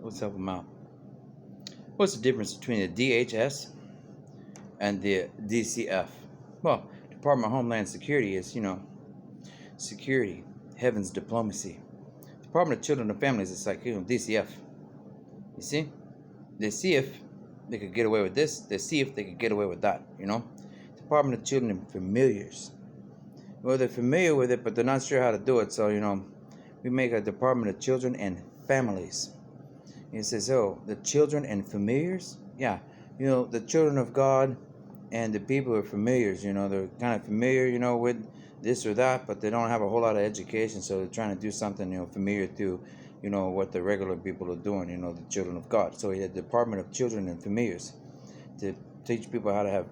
Let's help them out. What's the difference between the DHS and the DCF? Well, Department of Homeland Security is, security, heaven's diplomacy. Department of Children and Families is like, DCF. You see? They see if they could get away with this. They see if they could get away with that, Department of Children and Familiars. Well, they're familiar with it, but they're not sure how to do it. So, we make a Department of Children and Families. It says, oh, the children and familiars? Yeah, the children of God and the people are familiars. They're kind of familiar, with this or that, but they don't have a whole lot of education. So they're trying to do something, familiar to, what the regular people are doing, the children of God. So he had the Department of Children and Familiars to teach people how to have,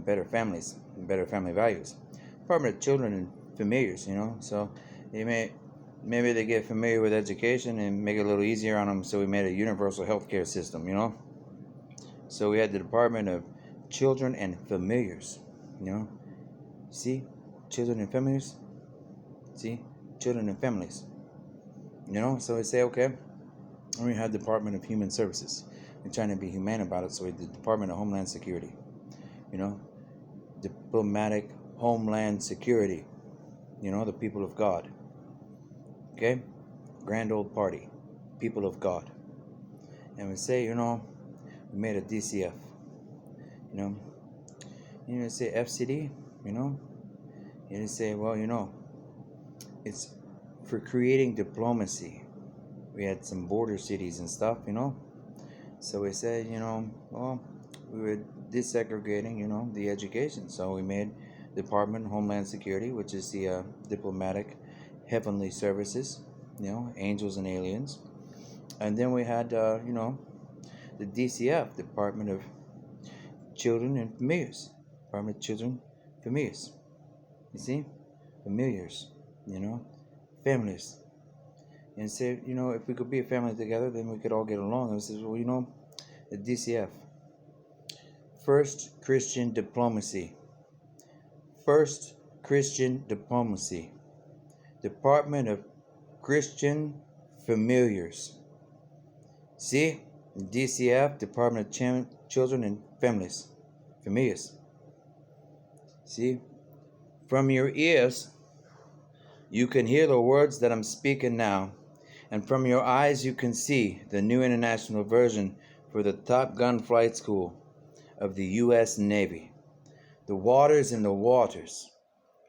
better families and better family values. Department of Children and Familiars, so maybe they get familiar with education and make it a little easier on them. So we made a universal healthcare system, So we had the Department of Children and Familiars, See, children and familiars. See, children and families. So we say, okay, we had the Department of Human Services. We're trying to be humane about it, so we did the Department of Homeland Security. Diplomatic Homeland Security. The people of God. Okay? Grand old party. People of God. And we say, we made a DCF. You say FCD, You say, well, it's for creating diplomacy. We had some border cities and stuff, So we said, well, we were desegregating, the education. So we made Department of Homeland Security, which is the diplomatic heavenly services, angels and aliens. And then we had, the DCF, Department of Children and Familiars. Department of Children, Familiars. You see? Familiars, families. And say, if we could be a family together, then we could all get along. And we said, well, the DCF. First Christian Diplomacy. First Christian Diplomacy. Department of Christian Familiars. See? DCF, Department of Children and Families. Familiars. See? From your ears, you can hear the words that I'm speaking now. And from your eyes, you can see the new international version for the Top Gun Flight School of the U.S. Navy. The waters and the waters.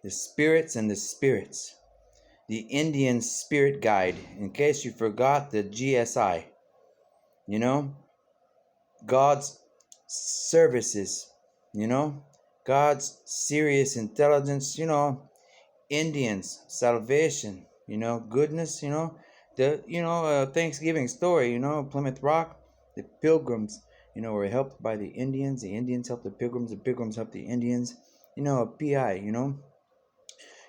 The spirits and the spirits. The Indian Spirit Guide, in case you forgot the GSI. God's services, God's serious intelligence, Indians, salvation, goodness, the Thanksgiving story, Plymouth Rock, the pilgrims, were helped by the Indians helped the pilgrims helped the Indians, a PI,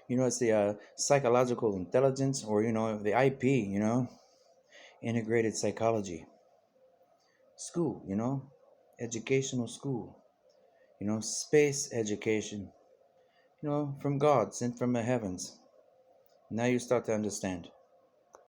it's the psychological intelligence, or, the IP, integrated psychology school, educational school, space education, from God, sent from the heavens. Now you start to understand.